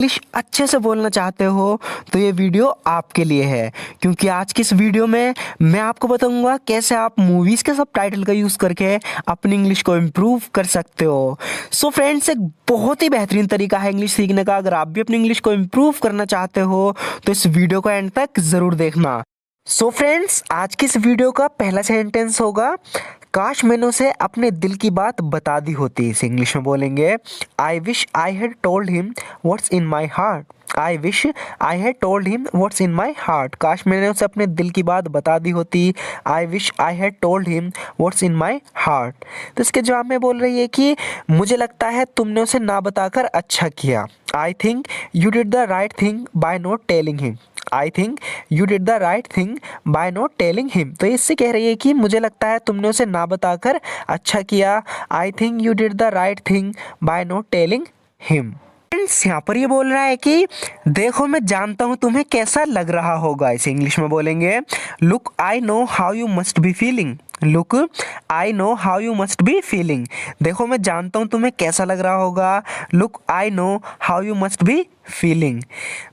English अच्छे से बोलना चाहते हो तो ये वीडियो आपके लिए है, क्योंकि आज की इस वीडियो में मैं आपको बताऊंगा कैसे आप मूवीज़ के सबटाइटल का यूज़ करके अपनी इंग्लिश को इम्प्रूव कर सकते हो। सो फ्रेंड्स, एक बहुत ही बेहतरीन तरीका है इंग्लिश सीखने का। अगर आप भी अपनी इंग्लिश को इम्प्रूव करना चाहते हो तो इस वीडियो को एंड तक ज़रूर देखना। सो फ्रेंड्स, आज की इस वीडियो का पहला सेंटेंस होगा, काश मैंने उसे अपने दिल की बात बता दी होती। इसे इंग्लिश में बोलेंगे, I wish I had told him what's in my heart. I wish I had told him what's in my heart. काश मैंने उसे अपने दिल की बात बता दी होती। I wish I had told him what's in my heart. तो इसके जवाब में बोल रही है कि मुझे लगता है तुमने उसे ना बताकर अच्छा किया। I think you did the right thing by not telling him. I think you did the right thing by not telling him. तो इससे कह रही है कि मुझे लगता है तुमने उसे ना बताकर अच्छा किया। I think you did the right thing by not telling him. Friends, यहाँ पर ये बोल रहा है कि देखो मैं जानता हूँ तुम्हें कैसा लग रहा होगा। इसे इंग्लिश में बोलेंगे, look I know how you must be feeling. Look I know how you must be feeling. देखो मैं जानता हूँ तुम्हें कैसा लग रहा होगा। Look I know how you must be feeling.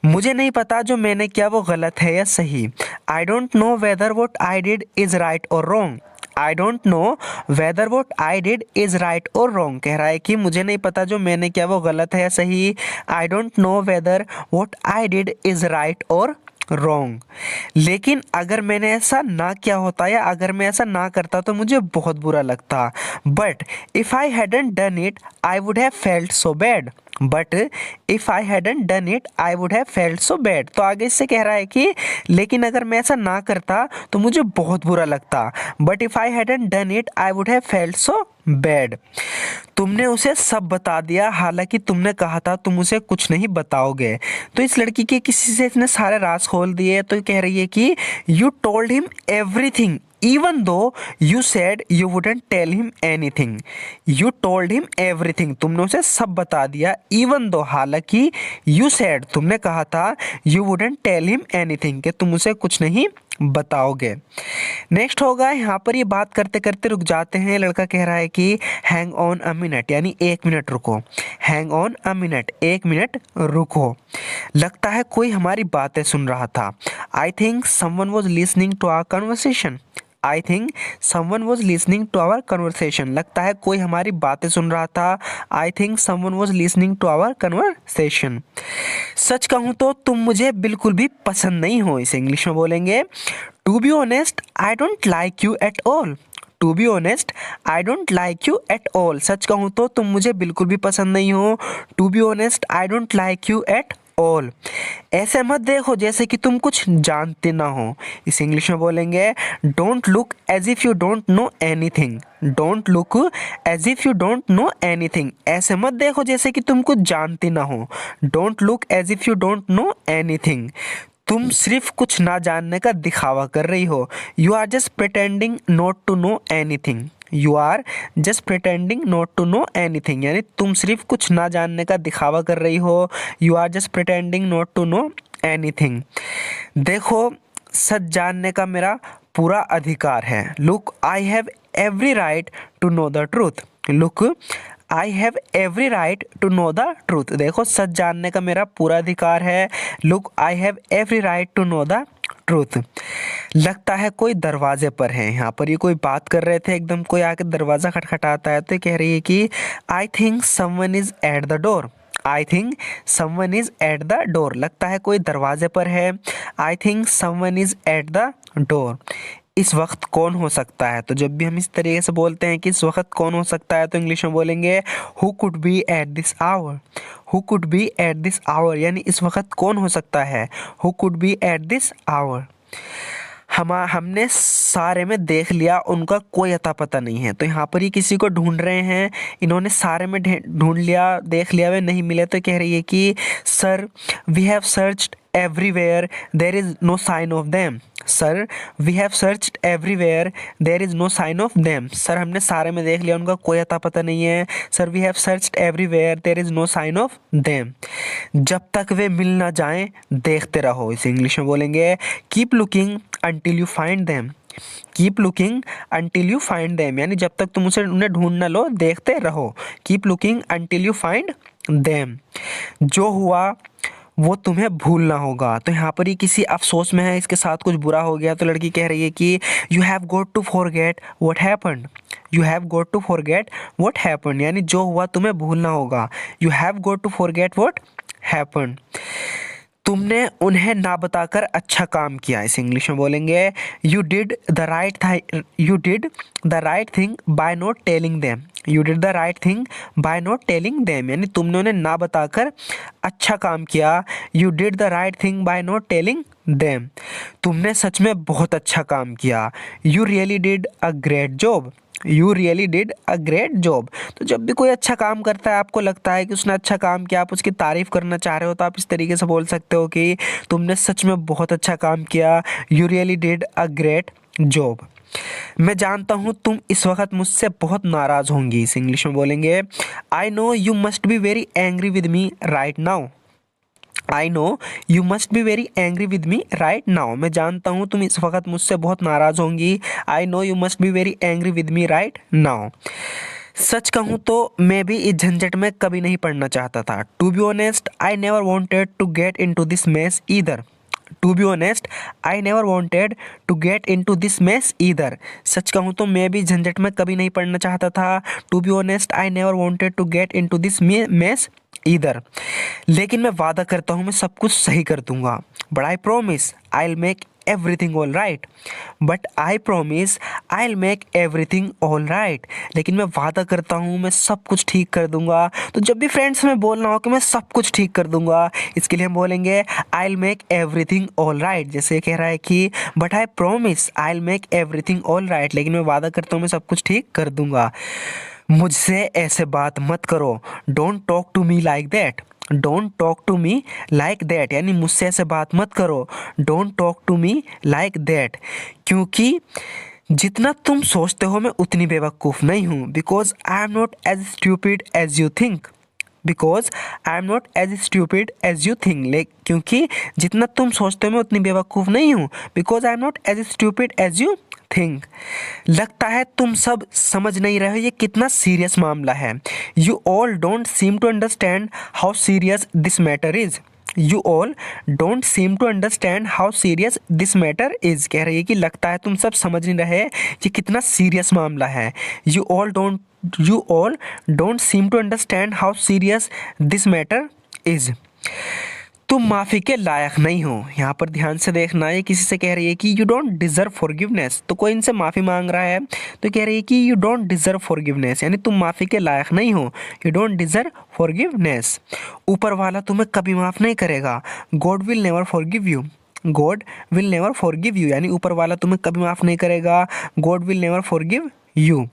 मुझे नहीं पता जो मैंने किया वो गलत है या सही। I don't know whether what I did is right or wrong. I don't know whether what I did is right or wrong. कह रहा है कि मुझे नहीं पता जो मैंने किया वो गलत है या सही। I don't know whether what I did is right or wrong. लेकिन अगर मैंने ऐसा ना किया होता या अगर मैं ऐसा ना करता तो मुझे बहुत बुरा लगता। But if I hadn't done it I would have felt so bad. But if I hadn't done it I would have felt so bad. तो आगे इससे कह रहा है कि लेकिन अगर मैं ऐसा ना करता तो मुझे बहुत बुरा लगता। But if I hadn't done it I would have felt so bad. तुमने उसे सब बता दिया, हालांकि तुमने कहा था तुम उसे कुछ नहीं बताओगे। तो इस लड़की के किसी से इसने सारे राज खोल दिए। तो कह रही है कि you told him everything even though you said you wouldn't tell him anything. You told him everything. तुमने उसे सब बता दिया। even though, हालांकि, you said, तुमने कहा था, you wouldn't tell him anything, कि तुम उसे कुछ नहीं बताओगे। नेक्स्ट होगा, यहाँ पर ये बात करते करते रुक जाते हैं। लड़का कह रहा है कि हैंग ऑन अ मिनट, यानी 1 मिनट रुको। Hang on a minute, 1 minute रुको। लगता है कोई हमारी बातें सुन रहा था। I think someone was listening to our conversation. I think someone was listening to our conversation. लगता है कोई हमारी बातें सुन रहा था। I think someone was listening to our conversation. सच कहूँ तो तुम मुझे बिल्कुल भी पसंद नहीं हो। इसे इंग्लिश में बोलेंगे, to be honest I don't like you at all. To be honest I don't like you at all. सच कहूँ तो तुम मुझे बिल्कुल भी पसंद नहीं हो। To be honest I don't like you at all. ऐसे मत देखो जैसे कि तुम कुछ जानते ना हो। इस इंग्लिश में बोलेंगे, don't look as if you don't know anything. Don't look as if you don't know anything. ऐसे मत देखो जैसे कि तुम कुछ जानते ना हो। Don't look as if you don't know anything. तुम सिर्फ कुछ ना जानने का दिखावा कर रही हो। You are just pretending not to know anything. You are just pretending not to know anything, यानी तुम सिर्फ कुछ ना जानने का दिखावा कर रही हो। You are just pretending not to know anything. देखो, सच जानने का मेरा पूरा अधिकार है। Look I have every right to know the truth. Look I have every right to know the truth. देखो, सच जानने का मेरा पूरा अधिकार है। Look I have every right to know the truth. लगता है कोई दरवाजे पर है। यहाँ पर ये कोई बात कर रहे थे, एकदम कोई आके दरवाज़ा खटखटाता है। तो कह रही है कि आई think someone is at the door. I think someone is at the door. लगता है कोई दरवाजे पर है। आई think someone is at the door. इस वक्त कौन हो सकता है? तो जब भी हम इस तरीके से बोलते हैं कि इस वक्त कौन हो सकता है, तो इंग्लिश में बोलेंगे, who could be at this hour. Who could be at this hour, यानी इस वक्त कौन हो सकता है। Who could be at this hour. हमने सारे में देख लिया, उनका कोई अता पता नहीं है। तो यहाँ पर ही किसी को ढूंढ रहे हैं। इन्होंने सारे में ढूंढ लिया, देख लिया, वे नहीं मिले। तो कह रही है कि sir we have searched everywhere, there is no sign of them. Sir we have searched everywhere, there is no sign of them. Sir हमने सारे में देख लिया, उनका कोई अता पता नहीं है। Sir we have searched everywhere, there is no sign of them. जब तक वे मिल ना जाएं देखते रहो। इसे इंग्लिश में बोलेंगे, keep looking until you find them. Keep looking until you find them, यानी जब तक तुम उन्हें ढूंढ न लो देखते रहो। Keep looking until you find them. जो हुआ वो तुम्हें भूलना होगा, तो यहाँ पर ये किसी अफसोस में है, इसके साथ कुछ बुरा हो गया, तो लड़की कह रही है कि you have got to forget what happened. You have got to forget what happened, यानी जो हुआ तुम्हें भूलना होगा। You have got to forget what happened. तुमने उन्हें ना बताकर अच्छा काम किया, इस इंग्लिश में बोलेंगे you did the right thing by not telling them. You did the right thing by not telling them, यानी तुमने उन्हें ना बताकर अच्छा काम किया। You did the right thing by not telling them. तुमने सच में बहुत अच्छा काम किया। You really did a great job. You really did a great job. तो जब भी कोई अच्छा काम करता है, आपको लगता है कि उसने अच्छा काम किया, आप उसकी तारीफ करना चाह रहे हो, तो आप इस तरीके से बोल सकते हो कि तुमने सच में बहुत अच्छा काम किया। You really did a great job. मैं जानता हूँ तुम इस वक्त मुझसे बहुत नाराज होंगी, इस इंग्लिश में बोलेंगे आई know you must be very angry with me right now. I know you must be very angry with me right now. मैं जानता हूँ तुम इस वक्त मुझसे बहुत नाराज होंगी। I know you must be very angry with me right now. सच कहूँ तो मैं भी इस झंझट में कभी नहीं पड़ना चाहता था। To be honest I never wanted to get into this mess either. To be honest I never wanted to get into this mess either. सच कहूँ तो मैं भी झंझट में कभी नहीं पड़ना चाहता था। To be honest I never wanted to get into this mess either. लेकिन मैं वादा करता हूँ मैं सब कुछ सही कर दूंगा। But I promise I will make everything all right. But I promise I will make everything all right. लेकिन मैं वादा करता हूँ मैं सब कुछ ठीक कर दूंगा। तो जब भी फ्रेंड्स में बोलना हो कि मैं सब कुछ ठीक कर दूंगा, इसके लिए हम बोलेंगे I will make everything all right. जैसे ये कह रहा है कि but I promise I will make everything all right, लेकिन मैं वादा करता हूँ मैं सब कुछ ठीक कर दूंगा। मुझसे ऐसे बात मत करो। Don't talk to me like that. Don't talk to me like that, यानी मुझसे ऐसे बात मत करो। Don't talk to me like that, क्योंकि जितना तुम सोचते हो मैं उतनी बेवकूफ़ नहीं हूँ। Because I am not as stupid as you think. Because I am not as stupid as you think, क्योंकि जितना तुम सोचते हो मैं उतनी बेवकूफ़ नहीं हूँ। Because I am not as stupid as you think. लगता है तुम सब समझ नहीं रहे हो ये कितना सीरियस मामला है। You all don't seem to understand how serious this matter is. You all don't seem to understand how serious this matter is, कह रही है कि लगता है तुम सब समझ नहीं रहे ये कितना सीरियस मामला है। You all don't seem to understand how serious this matter is. तुम माफ़ी के लायक नहीं हो। यहाँ पर ध्यान से देखना, ये किसी से कह रही है कि यू डोंट डिज़र्व फॉरगिवनेस। तो कोई इनसे माफ़ी मांग रहा है, तो कह रही है कि यू डोंट डिज़र्व फॉरगिवनेस, यानी तुम माफ़ी के लायक नहीं हो। You don't deserve forgiveness. ऊपर वाला तुम्हें कभी माफ़ नहीं करेगा। God will never forgive you. God will never forgive you, यानी ऊपर वाला तुम्हें कभी माफ़ नहीं करेगा। God will never forgive you.